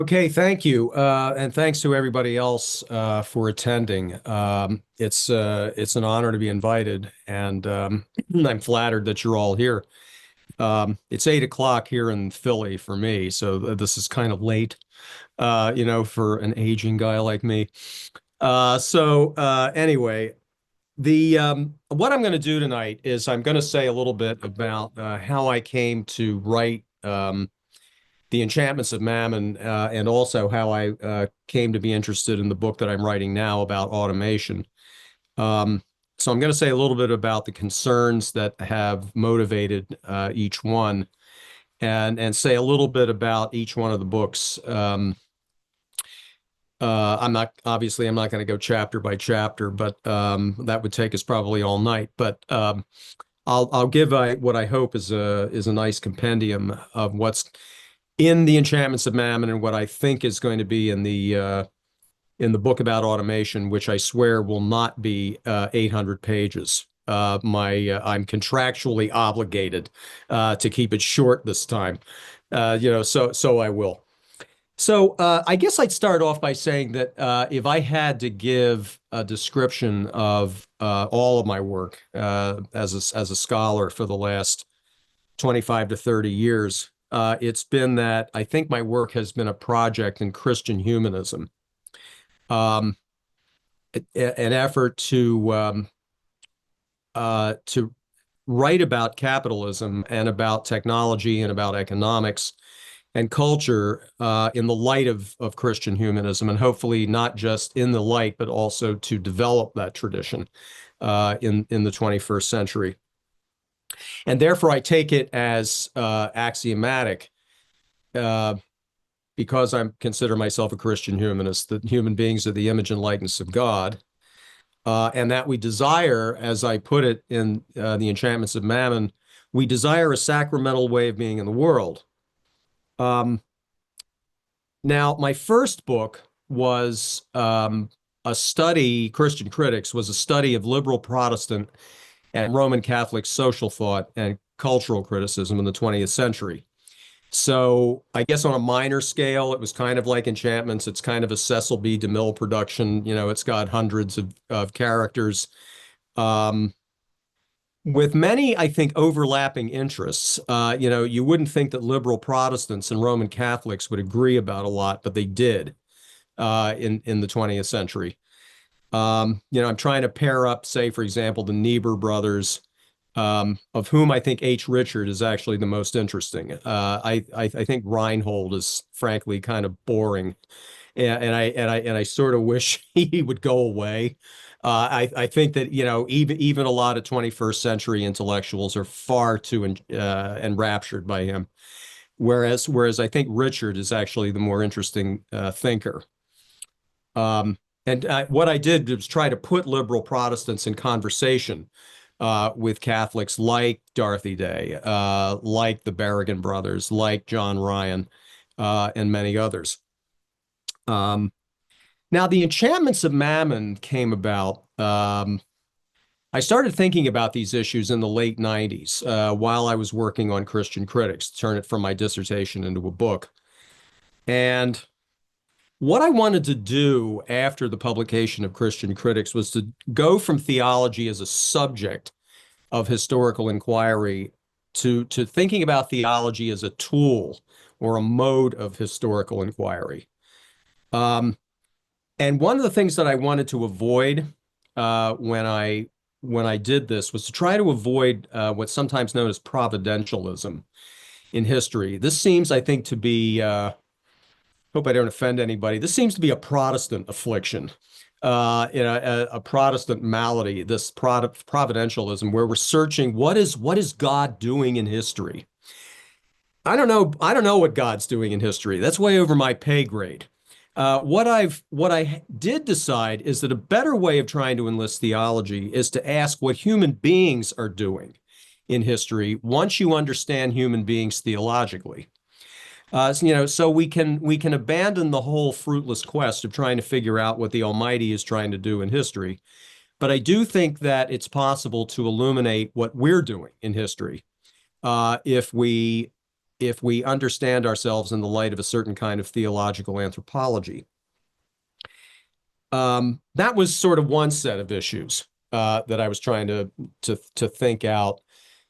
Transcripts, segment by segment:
Okay, thank you, and thanks to everybody else for attending. It's an honor to be invited, and I'm flattered that you're all here. It's 8 o'clock here in Philly for me, so this is kind of late, for an aging guy like me. Anyway, the what I'm going to do tonight is I'm going to say a little bit about how I came to write. The Enchantments of Mammon, and also how I came to be interested in the book that I'm writing now about automation. So I'm going to say a little bit about the concerns that have motivated each one, and say a little bit about each one of the books. I'm not going to go chapter by chapter, but that would take us probably all night. But I'll give what I hope is a nice compendium of what's in the Enchantments of Mammon and what I think is going to be in the book about automation, which I swear will not be 800 pages. I'm contractually obligated to keep it short this time. So I will. So I guess I'd start off by saying that if I had to give a description of all of my work as a scholar for the last 25 to 30 years, it's been that I think my work has been a project in Christian humanism, um, an effort to write about capitalism and about technology and about economics and culture in the light of Christian humanism, and hopefully not just in the light, but also to develop that tradition in the 21st century. And therefore, I take it as axiomatic, uh, because I consider myself a Christian humanist, that human beings are the image and likeness of God, and that we desire, as I put it in the Enchantments of Mammon, we desire a sacramental way of being in the world. Um, Now, my first book was a study, Christian Critics, was a study of liberal Protestant and Roman Catholic social thought and cultural criticism in the 20th century. So I guess on a minor scale, it was kind of like Enchantments. It's kind of a Cecil B. DeMille production. It's got hundreds of characters, um, with many, I think, overlapping interests. You wouldn't think that liberal Protestants and Roman Catholics would agree about a lot, but they did in the 20th century. I'm trying to pair up, say, for example, the Niebuhr brothers, of whom I think H. Richard is actually the most interesting. I think Reinhold is frankly kind of boring, and I sort of wish he would go away. I think that even a lot of 21st century intellectuals are far too enraptured by him, whereas I think Richard is actually the more interesting thinker. And what I did was try to put liberal Protestants in conversation with Catholics like Dorothy Day, like the Berrigan brothers, like John Ryan, and many others. Now, the Enchantments of Mammon came about. I started thinking about these issues in the late 90s while I was working on Christian Critics, turn it from my dissertation into a book. And what I wanted to do after the publication of Christian Critics was to go from theology as a subject of historical inquiry to thinking about theology as a tool or a mode of historical inquiry. And one of the things that I wanted to avoid when I did this was to try to avoid what's sometimes known as providentialism in history. This seems, I think, to be hope I don't offend anybody. This seems to be a Protestant affliction, a Protestant malady, this providentialism, where we're searching what is God doing in history. I don't know. I don't know what God's doing in history. That's way over my pay grade. What I did decide is that a better way of trying to enlist theology is to ask what human beings are doing in history once you understand human beings theologically. So we can abandon the whole fruitless quest of trying to figure out what the Almighty is trying to do in history. But I do think that it's possible to illuminate what we're doing in history if we if we understand ourselves in the light of a certain kind of theological anthropology. That was sort of one set of issues that I was trying to think out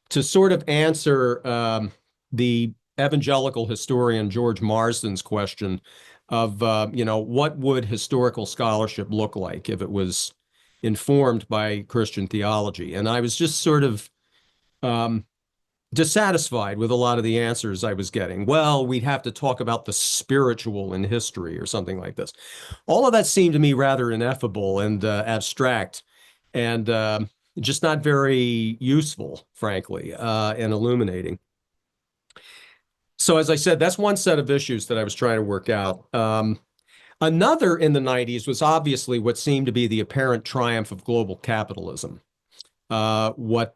to sort of answer the evangelical historian George Marsden's question of, what would historical scholarship look like if it was informed by Christian theology? And I was just sort of dissatisfied with a lot of the answers I was getting. Well, we'd have to talk about the spiritual in history or something like this. All of that seemed to me rather ineffable and abstract and just not very useful, frankly, and illuminating. So as I said, that's one set of issues that I was trying to work out. Another in the 90s was obviously what seemed to be the apparent triumph of global capitalism. What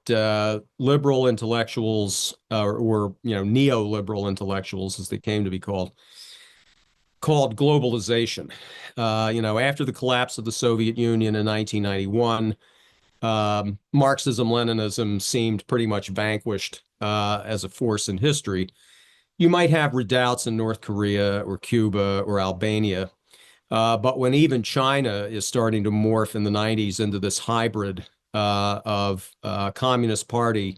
liberal intellectuals or neoliberal intellectuals, as they came to be called globalization. After the collapse of the Soviet Union in 1991, Marxism-Leninism seemed pretty much vanquished as a force in history. You might have redoubts in North Korea or Cuba or Albania, but when even China is starting to morph in the 90s into this hybrid of Communist Party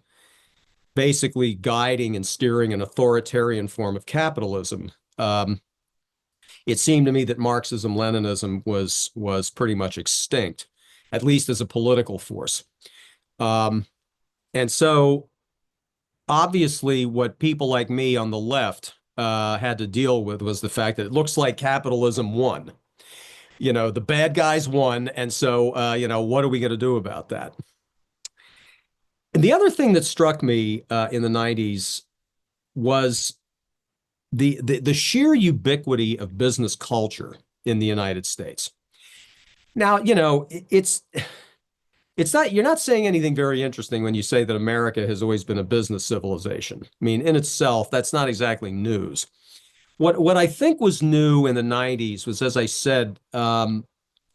basically guiding and steering an authoritarian form of capitalism, it seemed to me that Marxism-Leninism was pretty much extinct, at least as a political force. And so obviously what people like me on the left had to deal with was the fact that it looks like capitalism won. The bad guys won, and so, what are we going to do about that? And the other thing that struck me in the 90s was the sheer ubiquity of business culture in the United States. Now, it's not, you're not saying anything very interesting when you say that America has always been a business civilization. I mean, in itself, that's not exactly news. What I think was new in the 90s was, as I said,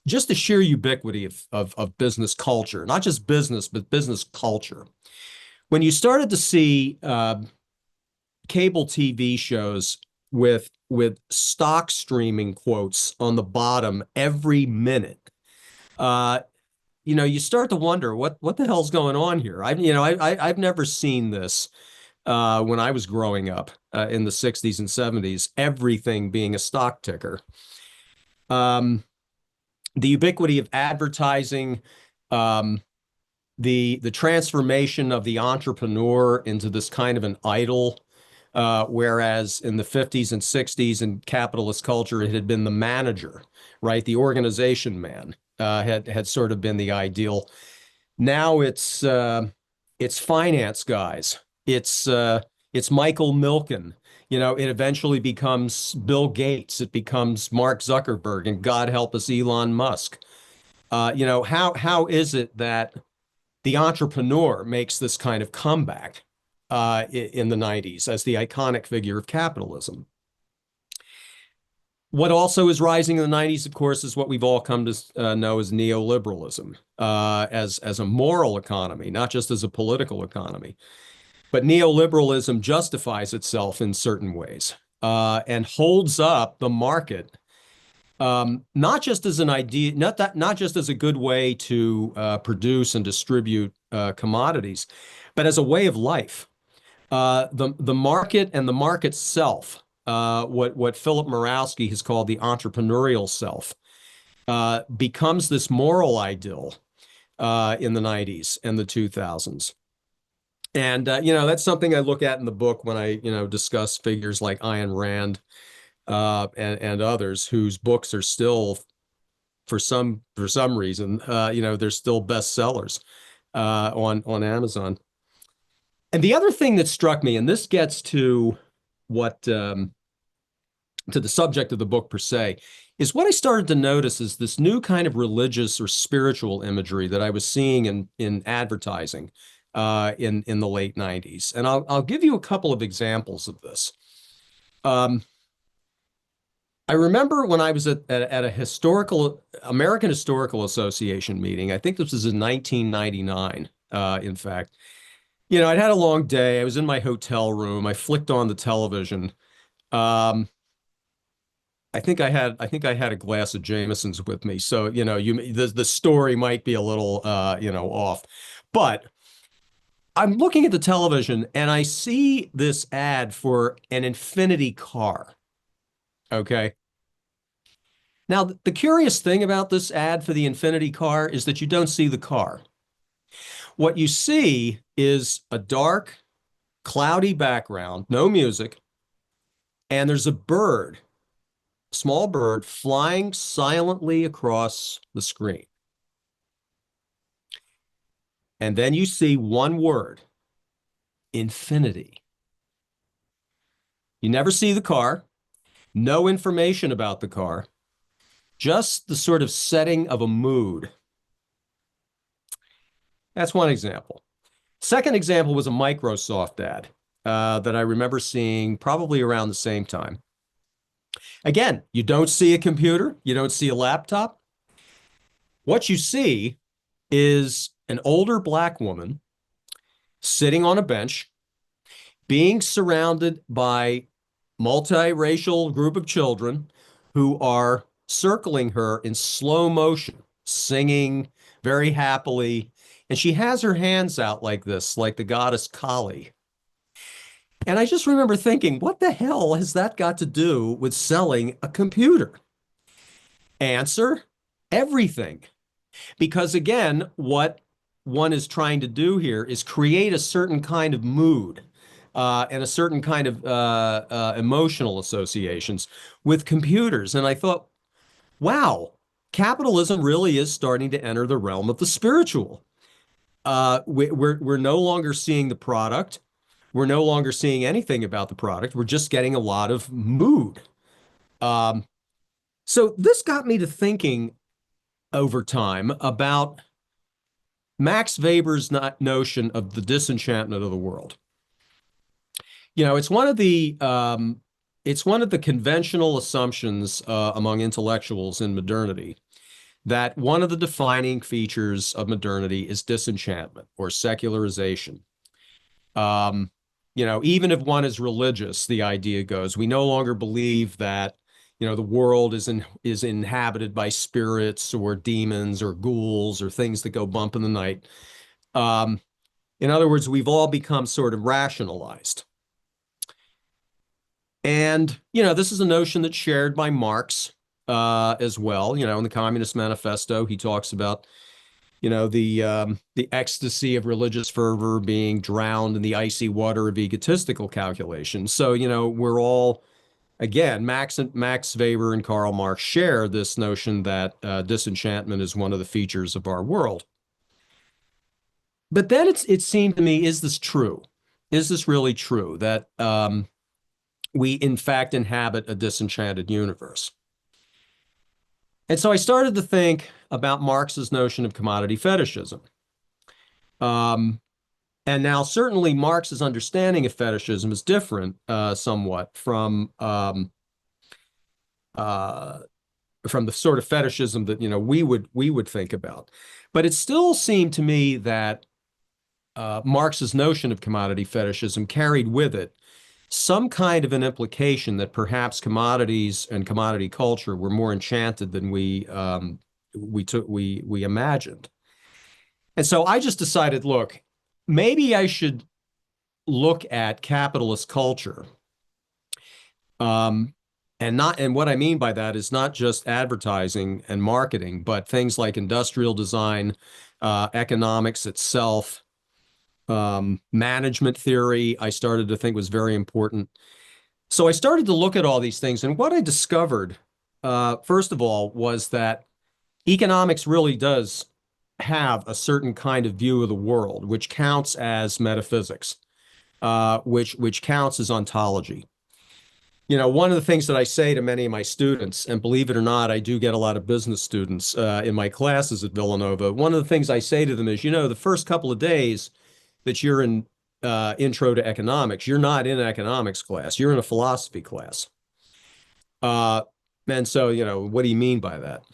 just the sheer ubiquity of business culture, not just business, but business culture. When you started to see cable TV shows with stock streaming quotes on the bottom every minute, you start to wonder what the hell's going on here. I've never seen this when I was growing up in the 60s and 70s, everything being a stock ticker. The ubiquity of advertising, the transformation of the entrepreneur into this kind of an idol, whereas in the 50s and 60s in capitalist culture, it had been the manager, right? The organization man had sort of been the ideal. Now it's finance guys. It's Michael Milken. It eventually becomes Bill Gates. It becomes Mark Zuckerberg, and God help us, Elon Musk. How is it that the entrepreneur makes this kind of comeback in the 90s as the iconic figure of capitalism? What also is rising in the 90s, of course, is what we've all come to know as neoliberalism, as a moral economy, not just as a political economy. But neoliberalism justifies itself in certain ways and holds up the market, not just as an idea, not just as a good way to produce and distribute commodities, but as a way of life. The market and the market self, what Philip Murawski has called the entrepreneurial self, becomes this moral ideal in the 90s and the 2000s. And, that's something I look at in the book when I, discuss figures like Ayn Rand and others whose books are still, for some reason, they're still bestsellers on Amazon. And the other thing that struck me, and this gets to to the subject of the book per se, is what I started to notice is this new kind of religious or spiritual imagery that I was seeing in advertising in the late 90s. And I'll give you a couple of examples of this. I remember when I was at a American Historical Association meeting, I think this was in 1999, in fact, I'd had a long day. I was in my hotel room. I flicked on the television. Um, I think I had a glass of Jameson's with me. So, the story might be a little off. But I'm looking at the television and I see this ad for an Infinity car. Okay. Now, the curious thing about this ad for the Infinity car is that you don't see the car. What you see is a dark, cloudy background, no music, and there's a bird, small bird, flying silently across the screen. And then you see one word, infinity. You never see the car, no information about the car, just the sort of setting of a mood. That's one example. Second example was a Microsoft ad that I remember seeing probably around the same time. Again, you don't see a computer, you don't see a laptop. What you see is an older black woman sitting on a bench, being surrounded by multiracial group of children who are circling her in slow motion, singing very happily. And she has her hands out like this, like the goddess Kali. And I just remember thinking, what the hell has that got to do with selling a computer? Answer, everything. Because again, what one is trying to do here is create a certain kind of mood and a certain kind of emotional associations with computers. And I thought, wow, capitalism really is starting to enter the realm of the spiritual. We're no longer seeing the product. We're no longer seeing anything about the product. We're just getting a lot of mood. Um, so this got me to thinking over time about Max Weber's notion of the disenchantment of the world. It's one of the conventional assumptions among intellectuals in modernity that one of the defining features of modernity is disenchantment or secularization. Um, Even if one is religious, the idea goes, we no longer believe that, the world is inhabited by spirits or demons or ghouls or things that go bump in the night. Um, in other words, we've all become sort of rationalized. And, this is a notion that's shared by Marx as well. In the Communist Manifesto, he talks about, the ecstasy of religious fervor being drowned in the icy water of egotistical calculation. So, we're all, again, Max Weber and Karl Marx share this notion that disenchantment is one of the features of our world. But then it seemed to me, is this true? Is this really true that we, in fact, inhabit a disenchanted universe? And so I started to think about Marx's notion of commodity fetishism. And now, certainly, Marx's understanding of fetishism is different somewhat from the sort of fetishism that we would think about. But it still seemed to me that Marx's notion of commodity fetishism carried with it some kind of an implication that perhaps commodities and commodity culture were more enchanted than we imagined. And so I just decided, look, maybe I should look at capitalist culture. And what I mean by that is not just advertising and marketing, but things like industrial design, economics itself, management theory, I started to think was very important. So I started to look at all these things. And what I discovered, first of all, was that economics really does have a certain kind of view of the world, which counts as metaphysics, which counts as ontology. One of the things that I say to many of my students, and believe it or not, I do get a lot of business students in my classes at Villanova. One of the things I say to them is, the first couple of days that you're in intro to economics, you're not in an economics class, you're in a philosophy class. And so, what do you mean by that?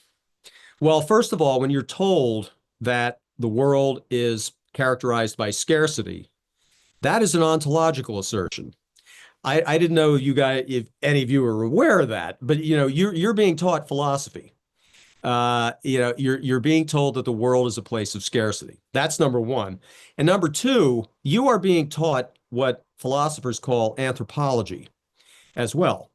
Well, first of all, when you're told that the world is characterized by scarcity, That is an ontological assertion. I didn't know you guys, if any of you were aware of that, but you're being taught philosophy. You're being told that the world is a place of scarcity. That's number one. And number two, you are being taught what philosophers call anthropology as well,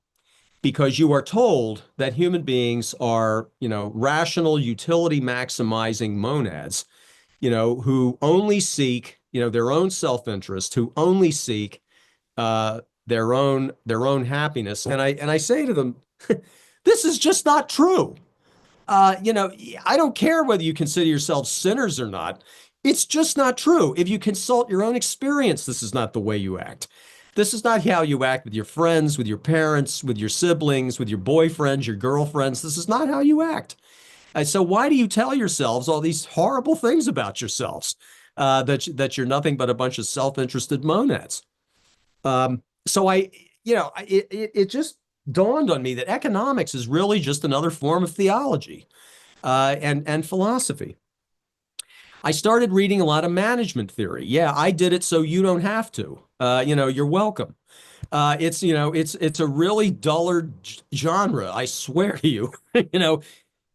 because you are told that human beings are, rational utility maximizing monads, who only seek, their own self-interest, who only seek their own happiness. And I say to them, this is just not true. I don't care whether you consider yourselves sinners or not. It's just not true. If you consult your own experience, this is not the way you act. This is not how you act with your friends, with your parents, with your siblings, with your boyfriends, your girlfriends. This is not how you act. So why do you tell yourselves all these horrible things about yourselves? That you're nothing but a bunch of self-interested monads. So it just dawned on me that economics is really just another form of theology and philosophy. I started reading a lot of management theory. Yeah, I did it so you don't have to. You're welcome. It's a really dullard genre. I swear to you. you know,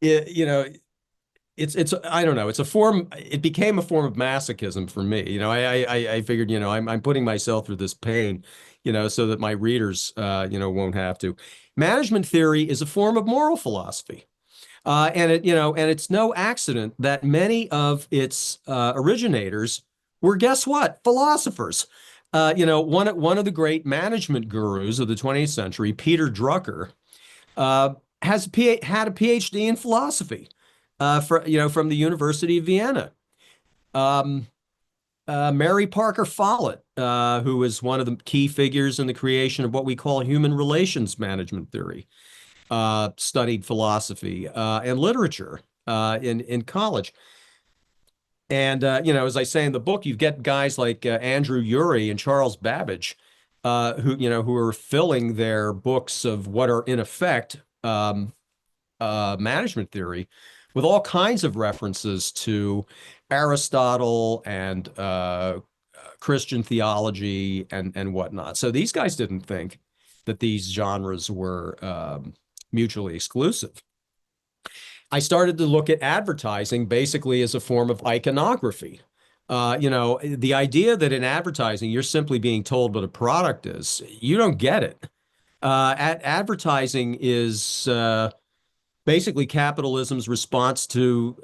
it, you know, it's I don't know. It's a form. It became a form of masochism for me. I figured I'm putting myself through this pain, so that my readers won't have to. Management theory is a form of moral philosophy. And it's no accident that many of its originators were, guess what? Philosophers. One of the great management gurus of the 20th century, Peter Drucker, had a PhD in philosophy, from the University of Vienna. Mary Parker Follett, who was one of the key figures in the creation of what we call human relations management theory, studied philosophy and literature in college. And as I say in the book, you get guys like Andrew Urey and Charles Babbage, who are filling their books of what are in effect management theory with all kinds of references to Aristotle and Christian theology and whatnot. So these guys didn't think that these genres were mutually exclusive. I started to look at advertising basically as a form of iconography. The idea that in advertising you're simply being told what a product is, you don't get it. Advertising is basically capitalism's response to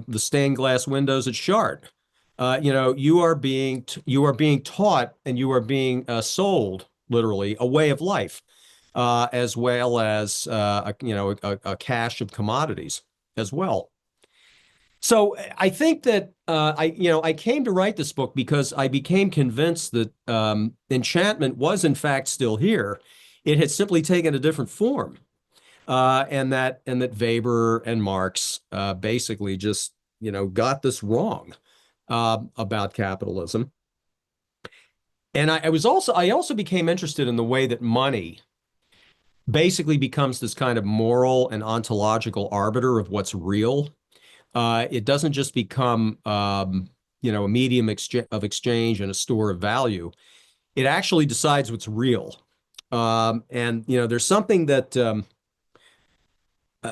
the stained glass windows at Shard. You are being taught and you are being sold literally a way of life, as well as a cache of commodities as well. So I think that I came to write this book because I became convinced that enchantment was in fact still here. It had simply taken a different form, and that Weber and Marx basically just got this wrong about capitalism. And I also became interested in the way that money basically becomes this kind of moral and ontological arbiter of what's real. It doesn't just become, a medium of exchange and a store of value. It actually decides what's real. There's something that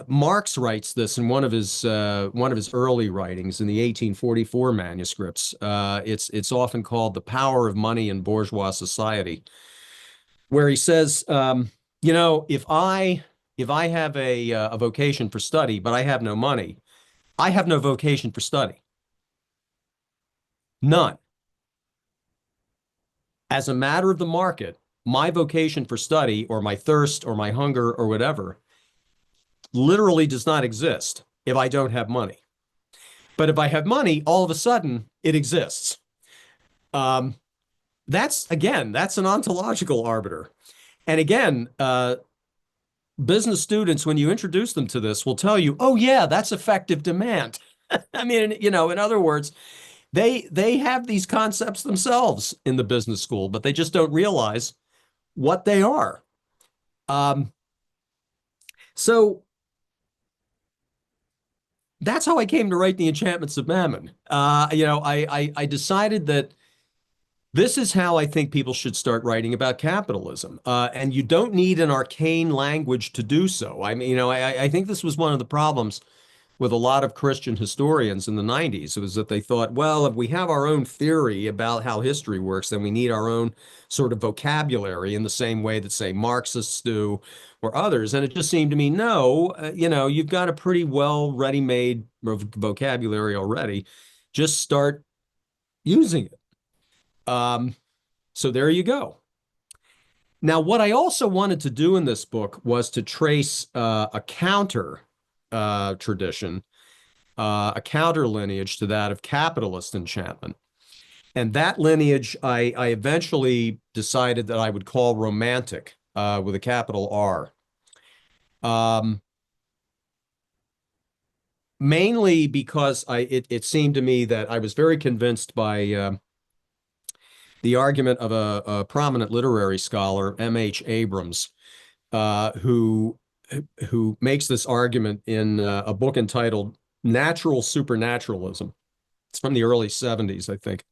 Marx writes this in one of his early writings in the 1844 manuscripts. It's often called The Power of Money in Bourgeois Society, where he says, if I have a vocation for study, but I have no money, I have no vocation for study. None. As a matter of the market, my vocation for study or my thirst or my hunger or whatever literally does not exist if I don't have money. But if I have money, all of a sudden it exists. That's an ontological arbiter. And again, business students, when you introduce them to this, will tell you, oh yeah, that's effective demand. I mean, in other words, they have these concepts themselves in the business school, but they just don't realize what they are. So that's how I came to write the Enchantments of Mammon. I decided that This is how I think people should start writing about capitalism. And you don't need an arcane language to do so. I mean, I think this was one of the problems with a lot of Christian historians in the 90s. It was that they thought, well, if we have our own theory about how history works, then we need our own sort of vocabulary in the same way that, say, Marxists do or others. And it just seemed to me, no, you've got a pretty well ready-made vocabulary already. Just start using it. So there you go. Now, what I also wanted to do in this book was to trace a counter tradition, a counter lineage to that of capitalist enchantment. And that lineage, I eventually decided that I would call romantic with a capital R. Mainly because it seemed to me that I was very convinced by the argument of a prominent literary scholar, M.H. Abrams, who makes this argument in a book entitled Natural Supernaturalism. It's from the early 70s, I think.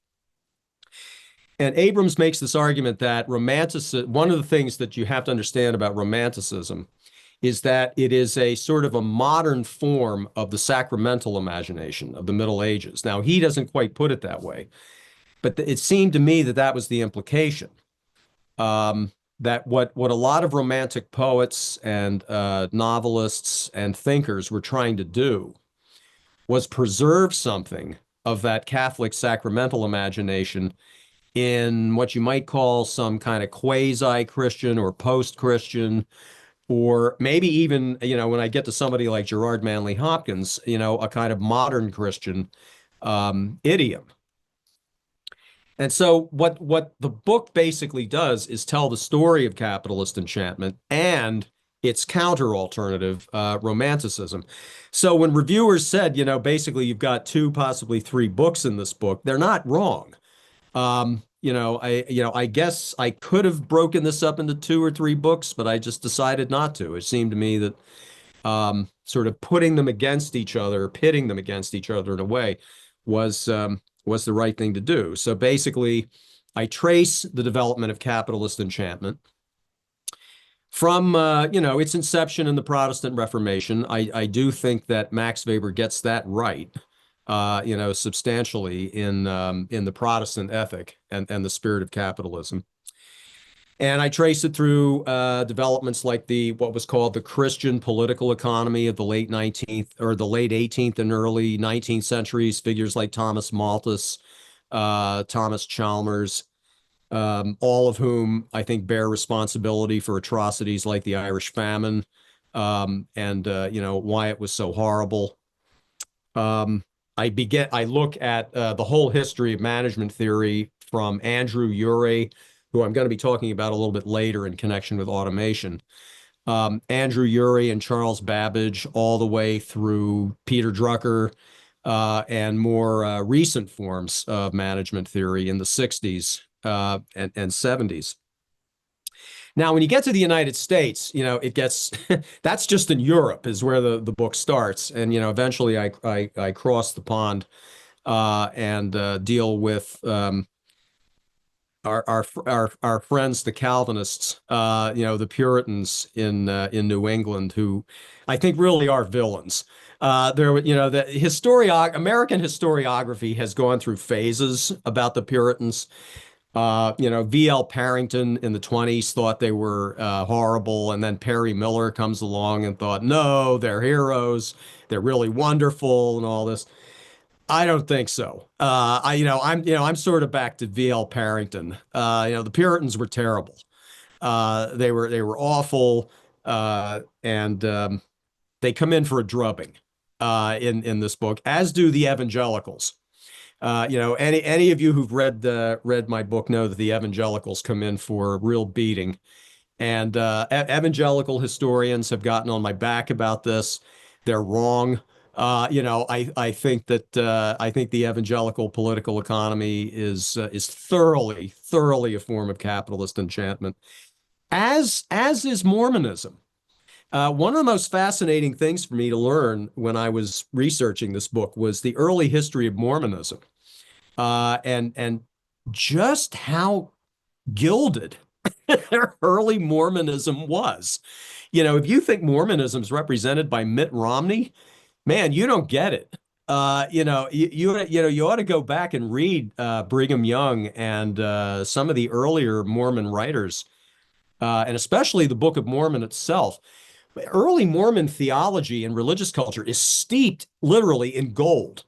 And Abrams makes this argument that one of the things that you have to understand about romanticism is that it is a sort of a modern form of the sacramental imagination of the Middle Ages. Now, he doesn't quite put it that way, but it seemed to me that that was the implication. That what a lot of romantic poets and novelists and thinkers were trying to do was preserve something of that Catholic sacramental imagination in what you might call some kind of quasi-Christian or post-Christian, or maybe even, when I get to somebody like Gerard Manley Hopkins, a kind of modern Christian idiom. And so what the book basically does is tell the story of capitalist enchantment and its counter alternative, romanticism. So when reviewers said, basically you've got two, possibly three books in this book, they're not wrong. I guess I could have broken this up into two or three books, but I just decided not to. It seemed to me that sort of putting them against each other, pitting them against each other in a way was the right thing to do. So basically, I trace the development of capitalist enchantment from its inception in the Protestant Reformation. I do think that Max Weber gets that right, substantially in the Protestant ethic and the spirit of capitalism. And I trace it through developments like what was called the Christian political economy of the late 19th or the late 18th and early 19th centuries. Figures like Thomas Malthus, Thomas Chalmers, all of whom I think bear responsibility for atrocities like the Irish famine, and why it was so horrible. I look at the whole history of management theory from Andrew Urey, who I'm going to be talking about a little bit later in connection with automation. Andrew Urey and Charles Babbage, all the way through Peter Drucker, and more recent forms of management theory in the 60s and 70s. Now, when you get to the United States, it gets, that's just in Europe is where the book starts. And, eventually I cross the pond and deal with our friends, the Calvinists, the Puritans in New England, who I think really are villains. The American historiography has gone through phases about the Puritans. V.L. Parrington in the 20s thought they were horrible, and then Perry Miller comes along and thought, no, they're heroes, they're really wonderful, and all this. I don't think so. I'm sort of back to V.L. Parrington. The Puritans were terrible. They were awful, and they come in for a drubbing in this book, as do the evangelicals. Any of you who've read my book know that the evangelicals come in for a real beating, and evangelical historians have gotten on my back about this. They're wrong. I think the evangelical political economy is thoroughly a form of capitalist enchantment, as is Mormonism. One of the most fascinating things for me to learn when I was researching this book was the early history of Mormonism. And just how gilded early Mormonism was. If you think Mormonism is represented by Mitt Romney, man, you don't get it. You ought to go back and read Brigham Young and some of the earlier Mormon writers, and especially the Book of Mormon itself. Early Mormon theology and religious culture is steeped literally in gold.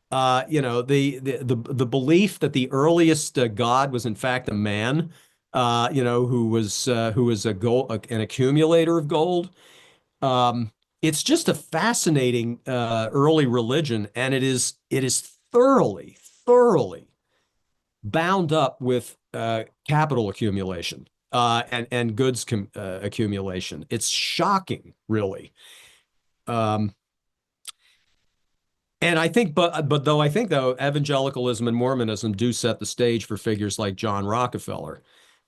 The belief that the earliest God was in fact a man, who was an accumulator of gold. Um, it's just a fascinating early religion, and it is thoroughly, thoroughly bound up with capital accumulation and goods accumulation. It's shocking, really. Um, and I think, but though I think though evangelicalism and Mormonism do set the stage for figures like John Rockefeller,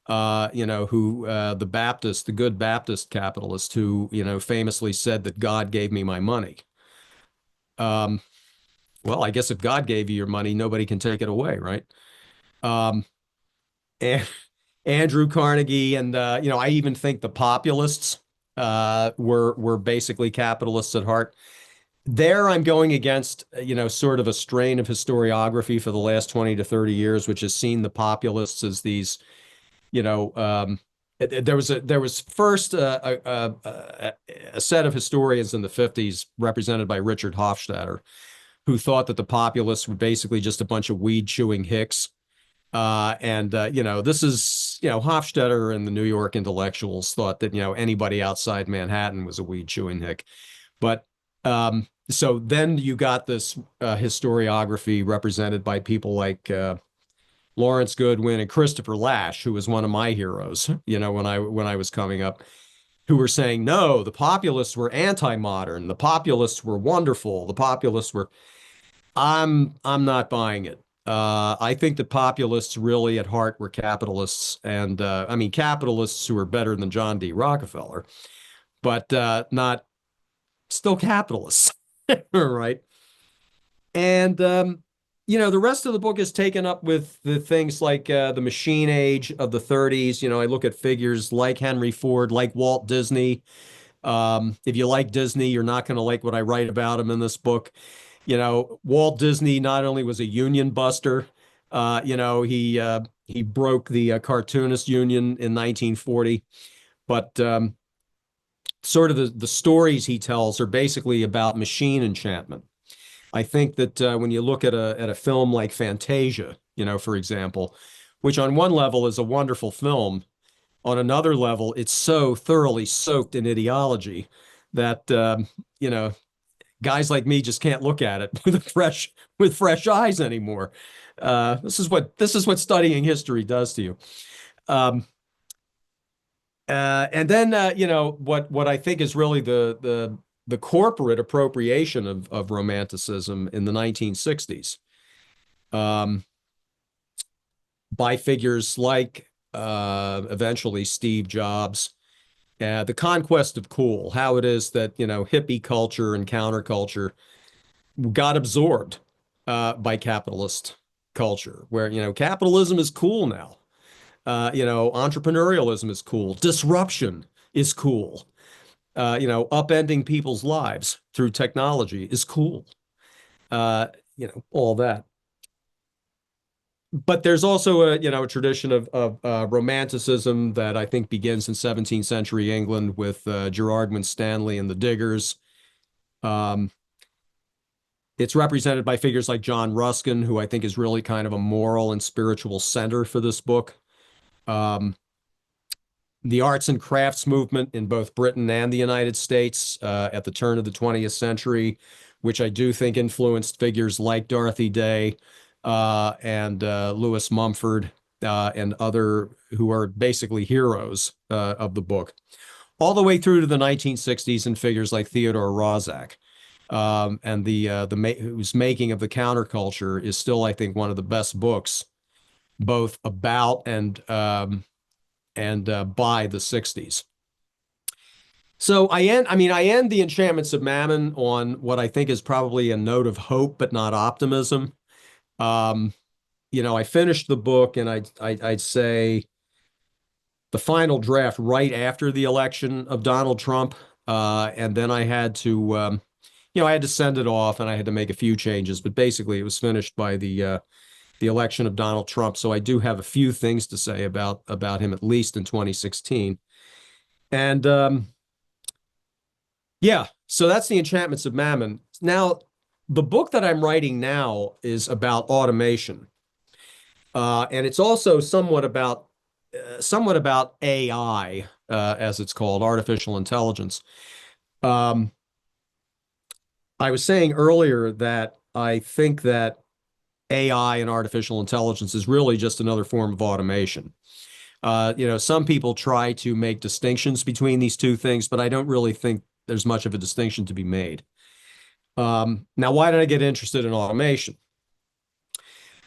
who the good Baptist capitalist who famously said that God gave me my money. Um, well, I guess if God gave you your money, nobody can take it away, right? Um, and Andrew Carnegie, and I even think the populists were basically capitalists at heart. There, I'm going against, sort of a strain of historiography for the last 20 to 30 years, which has seen the populists as these, you know, um, there was first a set of historians in the 50s represented by Richard Hofstadter, who thought that the populists were basically just a bunch of weed chewing hicks. This is, Hofstadter and the New York intellectuals thought that, anybody outside Manhattan was a weed chewing hick. But so then you got this historiography represented by people like Lawrence Goodwin and Christopher Lasch, who was one of my heroes, when I was coming up, who were saying, no, the populists were anti-modern, the populists were wonderful, the populists were. I'm not buying it. I think the populists really at heart were capitalists, and I mean capitalists who are better than John D. Rockefeller, but not still capitalists, right? And the rest of the book is taken up with the things like the machine age of the 30s. I look at figures like Henry Ford, like Walt Disney. If you like Disney, you're not going to like what I write about him in this book. Walt Disney not only was a union buster, he broke the cartoonist union in 1940, but sort of the stories he tells are basically about machine enchantment. I think that when you look at a film like Fantasia, for example, which on one level is a wonderful film, on another level, it's so thoroughly soaked in ideology that you know guys like me just can't look at it with fresh eyes anymore. This is what studying history does to you. Um, and then what I think is really the corporate appropriation of Romanticism in the 1960s, um, by figures like eventually Steve Jobs, the conquest of cool, how it is that hippie culture and counterculture got absorbed by capitalist culture, where capitalism is cool now. Entrepreneurialism is cool. Disruption is cool. Upending people's lives through technology is cool. All that. But there's also a tradition of romanticism that I think begins in 17th century England with Gerard Winstanley and the Diggers. Um, it's represented by figures like John Ruskin, who I think is really kind of a moral and spiritual center for this book. Um, the arts and crafts movement in both Britain and the United States at the turn of the 20th century, which I do think influenced figures like Dorothy Day and Lewis Mumford and other who are basically heroes of the book, all the way through to the 1960s and figures like Theodore Roszak. And whose making of the counterculture is still, I think, one of the best books, both about and by the 60s. So I end the Enchantments of Mammon on what I think is probably a note of hope, but not optimism. Um, I finished the book, and I'd say the final draft right after the election of Donald Trump. And then I had to, I had to send it off, and I had to make a few changes, but basically it was finished by the election of Donald Trump. So I do have a few things to say about him, at least in 2016. And yeah, so that's the Enchantments of Mammon. Now, the book that I'm writing now is about automation, and it's also somewhat about AI, as it's called, artificial intelligence. Um, I was saying earlier that I think that AI and artificial intelligence is really just another form of automation. Some people try to make distinctions between these two things, but I don't really think there's much of a distinction to be made. Now, why did I get interested in automation?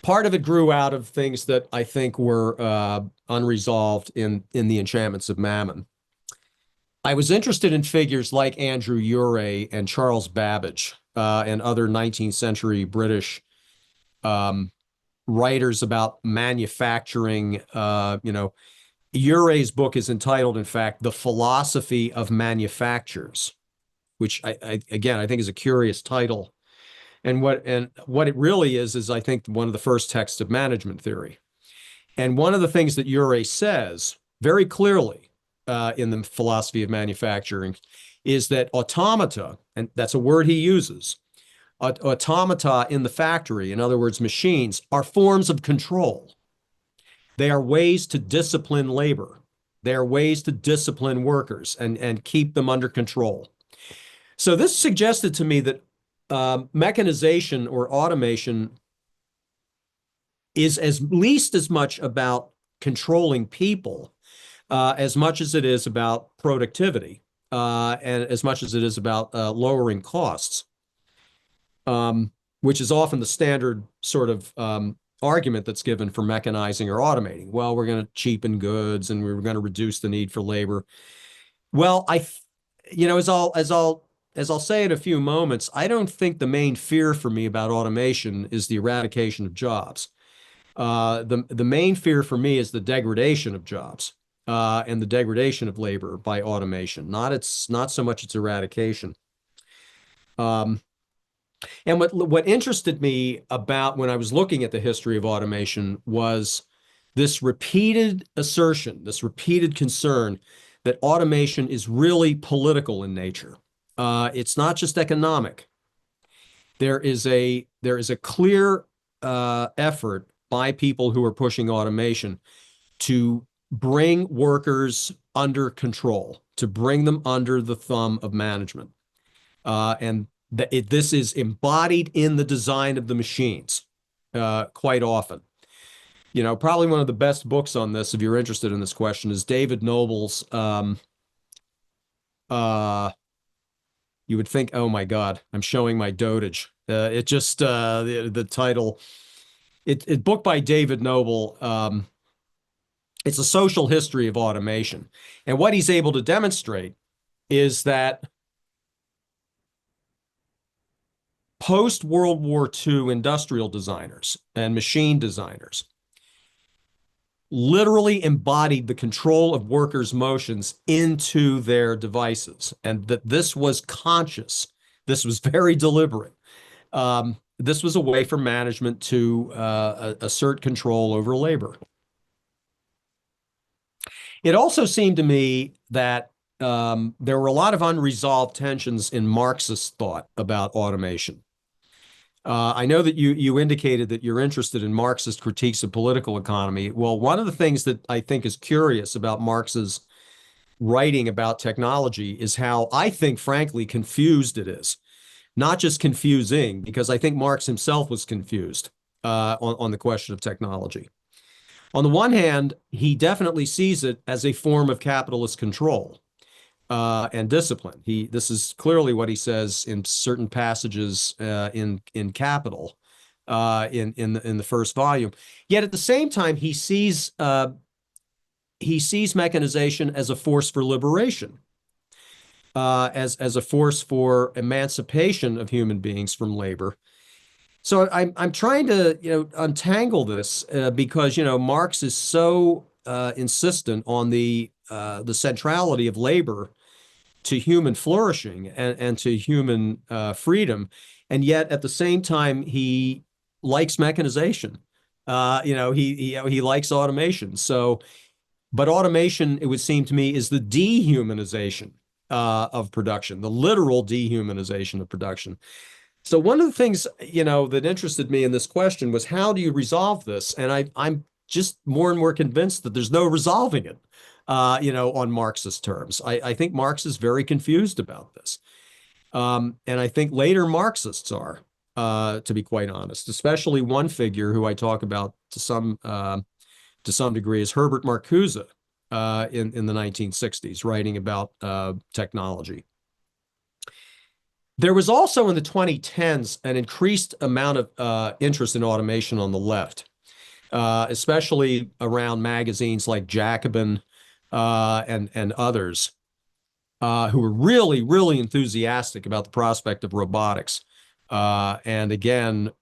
Part of it grew out of things that I think were unresolved in the Enchantments of Mammon. I was interested in figures like Andrew Urey and Charles Babbage, and other 19th century British writers about manufacturing. Urey's book is entitled, in fact, The Philosophy of Manufactures, which again, I think is a curious title. And what it really is I think one of the first texts of management theory. And one of the things that Urey says very clearly in the philosophy of manufacturing is that automata, and that's a word he uses, automata in the factory, in other words, machines, are forms of control. They are ways to discipline labor. They are ways to discipline workers and keep them under control. So this suggested to me that mechanization or automation is at least as much about controlling people as much as it is about productivity, and as much as it is about lowering costs, which is often the standard sort of argument that's given for mechanizing or automating. Well, we're going to cheapen goods and we're going to reduce the need for labor. Well, as I'll say in a few moments, I don't think the main fear for me about automation is the eradication of jobs. The main fear for me is the degradation of jobs, and the degradation of labor by automation, not so much its eradication. And what interested me about when I was looking at the history of automation was this repeated assertion, this repeated concern that automation is really political in nature. It's not just economic. There is a clear effort by people who are pushing automation to bring workers under control, to bring them under the thumb of management. And this is embodied in the design of the machines quite often. Probably one of the best books on this, if you're interested in this question, is David Noble's you would think, oh my God, I'm showing my dotage. The title, book by David Noble. It's a social history of automation. And what he's able to demonstrate is that post-World War II industrial designers and machine designers literally embodied the control of workers' motions into their devices, and that this was conscious. This was very deliberate. This was a way for management to assert control over labor. It also seemed to me that there were a lot of unresolved tensions in Marxist thought about automation. I know that you indicated that you're interested in Marxist critiques of political economy. Well, one of the things that I think is curious about Marx's writing about technology is how, I think, frankly, confused it is. Not just confusing, because I think Marx himself was confused on the question of technology. On the one hand, he definitely sees it as a form of capitalist control and discipline. This is clearly what he says in certain passages in Capital, in the first volume. Yet at the same time, he sees mechanization as a force for liberation, as a force for emancipation of human beings from labor. So I'm trying to, untangle this because, Marx is so insistent on the centrality of labor to human flourishing and to human freedom, and yet at the same time he likes mechanization. He likes automation. So, but automation, it would seem to me, is the dehumanization of production, the literal dehumanization of production. So one of the things, that interested me in this question was how do you resolve this? And I'm just more and more convinced that there's no resolving it, on Marxist terms. I think Marx is very confused about this. And I think later Marxists are, to be quite honest, especially one figure who I talk about to some degree is Herbert Marcuse in the 1960s, writing about technology. There was also in the 2010s an increased amount of interest in automation on the left, especially around magazines like Jacobin and others who were really, really enthusiastic about the prospect of robotics. And again,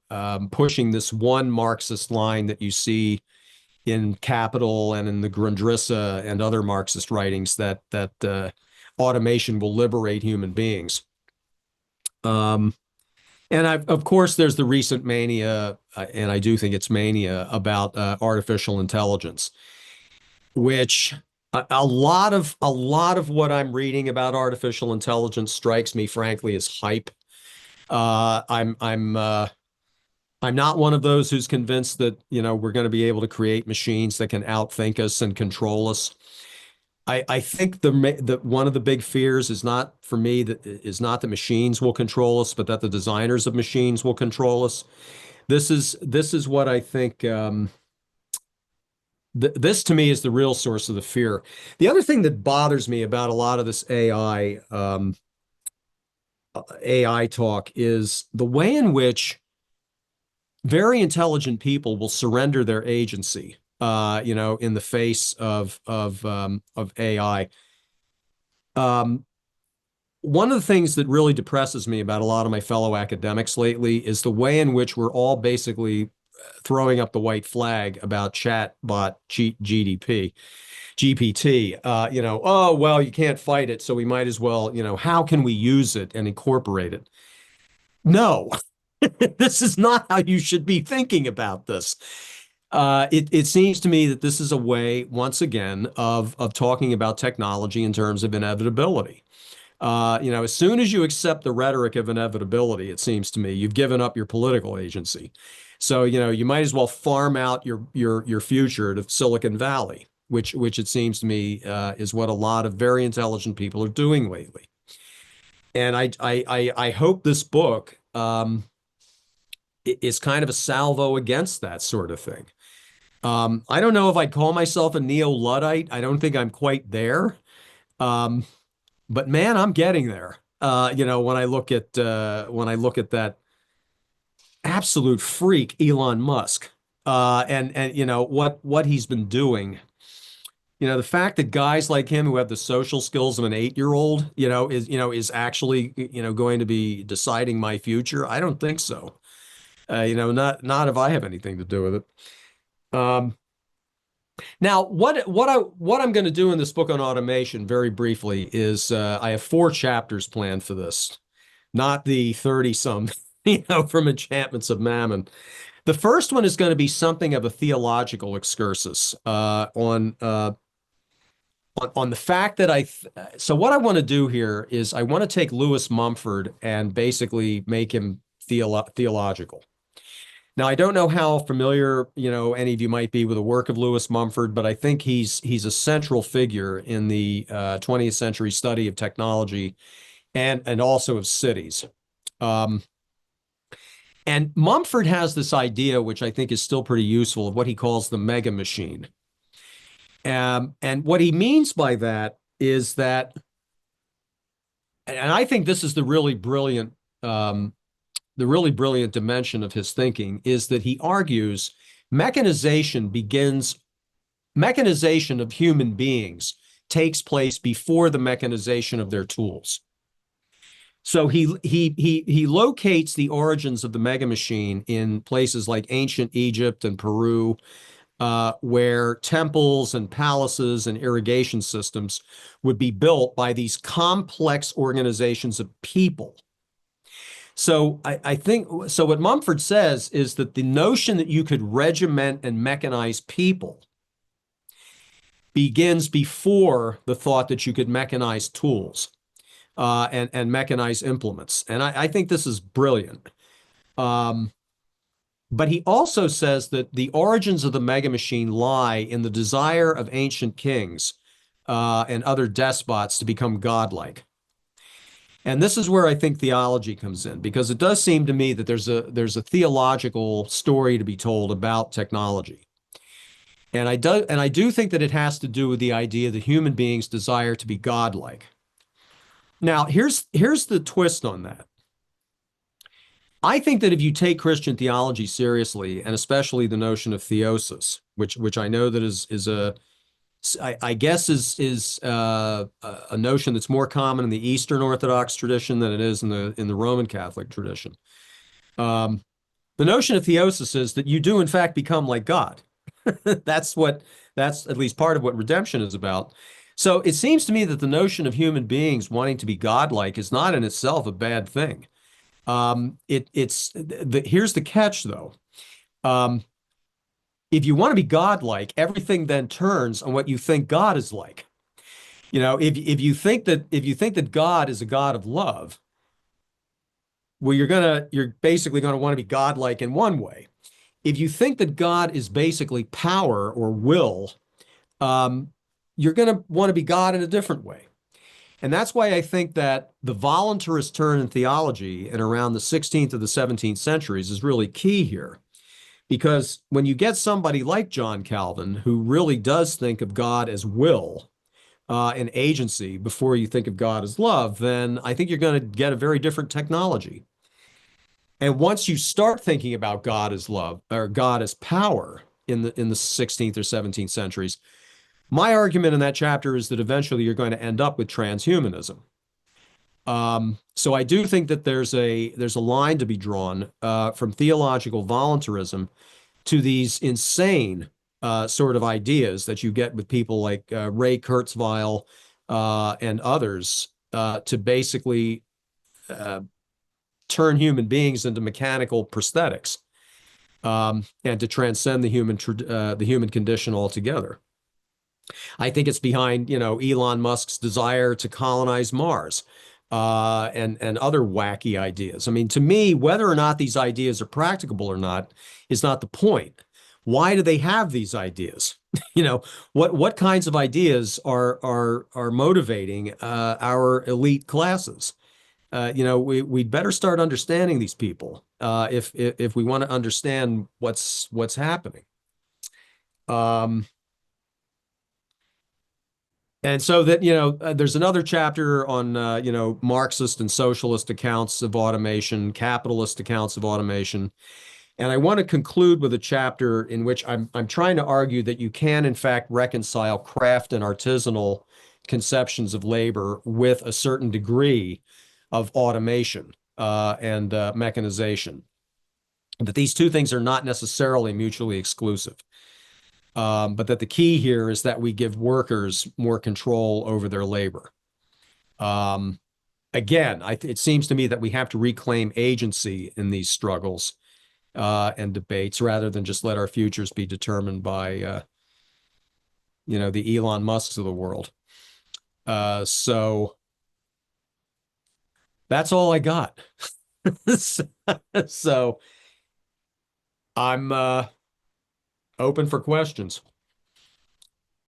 pushing this one Marxist line that you see in Capital and in the Grundrisse and other Marxist writings that automation will liberate human beings. And of course, there's the recent mania, and I do think it's mania about artificial intelligence, which a lot of what I'm reading about artificial intelligence strikes me, frankly, as hype. I'm not one of those who's convinced that we're going to be able to create machines that can outthink us and control us. I think the one of the big fears is not for me that machines will control us, but that the designers of machines will control us. This is what I think. This to me is the real source of the fear. The other thing that bothers me about a lot of this AI talk is the way in which very intelligent people will surrender their agency, in the face of AI. One of the things that really depresses me about a lot of my fellow academics lately is the way in which we're all basically throwing up the white flag about chatbot GPT. Oh, well, you can't fight it, so we might as well, how can we use it and incorporate it? No, this is not how you should be thinking about this. It seems to me that this is a way, once again, of talking about technology in terms of inevitability. As soon as you accept the rhetoric of inevitability, it seems to me you've given up your political agency. So, you might as well farm out your future to Silicon Valley, which it seems to me is what a lot of very intelligent people are doing lately. And I hope this book is kind of a salvo against that sort of thing. I don't know if I'd call myself a neo-Luddite. I don't think I'm quite there. But man, I'm getting there. When I look at that absolute freak, Elon Musk, and what he's been doing. The fact that guys like him who have the social skills of an 8-year-old, is actually, going to be deciding my future. I don't think so. Not if I have anything to do with it. Now, what I'm going to do in this book on automation, very briefly, is I have 4 chapters planned for this, not the 30-some, from Enchantments of Mammon. The first one is going to be something of a theological excursus on the fact that so what I want to do here is I want to take Lewis Mumford and basically make him theological. Now, I don't know how familiar, any of you might be with the work of Lewis Mumford, but I think he's a central figure in the 20th century study of technology and also of cities. And Mumford has this idea, which I think is still pretty useful, of what he calls the mega machine. And what he means by that is that, and I think this is the really brilliant dimension of his thinking, is that he argues mechanization of human beings takes place before the mechanization of their tools. So he locates the origins of the mega machine in places like ancient Egypt and Peru, where temples and palaces and irrigation systems would be built by these complex organizations of people. So I think so. What Mumford says is that the notion that you could regiment and mechanize people begins before the thought that you could mechanize tools and mechanize implements. And I think this is brilliant. But he also says that the origins of the mega machine lie in the desire of ancient kings and other despots to become godlike. And this is where I think theology comes in, because it does seem to me that there's a theological story to be told about technology. And I do think that it has to do with the idea that human beings desire to be godlike. Now, here's the twist on that. I think that if you take Christian theology seriously, and especially the notion of theosis, which I know that I guess is a notion that's more common in the Eastern Orthodox tradition than it is in the Roman Catholic tradition. The notion of theosis is that you do in fact become like God. That's at least part of what redemption is about. So it seems to me that the notion of human beings wanting to be godlike is not in itself a bad thing. Here's the catch, though. If you want to be godlike, everything then turns on what you think God is like. You know, if you think that God is a God of love, well, you're basically gonna want to be godlike in one way. If you think that God is basically power or will, you're gonna want to be God in a different way. And that's why I think that the voluntarist turn in theology in around the 16th or the 17th centuries is really key here. Because when you get somebody like John Calvin, who really does think of God as will and agency before you think of God as love, then I think you're going to get a very different technology. And once you start thinking about God as love or God as power in the 16th or 17th centuries, my argument in that chapter is that eventually you're going to end up with transhumanism. So I do think that there's a line to be drawn from theological voluntarism to these insane sort of ideas that you get with people like Ray Kurzweil and others to basically turn human beings into mechanical prosthetics and to transcend the human condition altogether. I think it's behind, Elon Musk's desire to colonize Mars and other wacky ideas. I mean, to me, whether or not these ideas are practicable or not is not the point. Why do they have these ideas? What kinds of ideas are motivating our elite classes? We'd better start understanding these people if we want to understand what's happening. And so that, there's another chapter on, Marxist and socialist accounts of automation, capitalist accounts of automation. And I want to conclude with a chapter in which I'm trying to argue that you can, in fact, reconcile craft and artisanal conceptions of labor with a certain degree of automation and mechanization. That these two things are not necessarily mutually exclusive. But that the key here is that we give workers more control over their labor. Again, it seems to me that we have to reclaim agency in these struggles and debates rather than just let our futures be determined by, the Elon Musks of the world. So that's all I got. So I'm open for questions.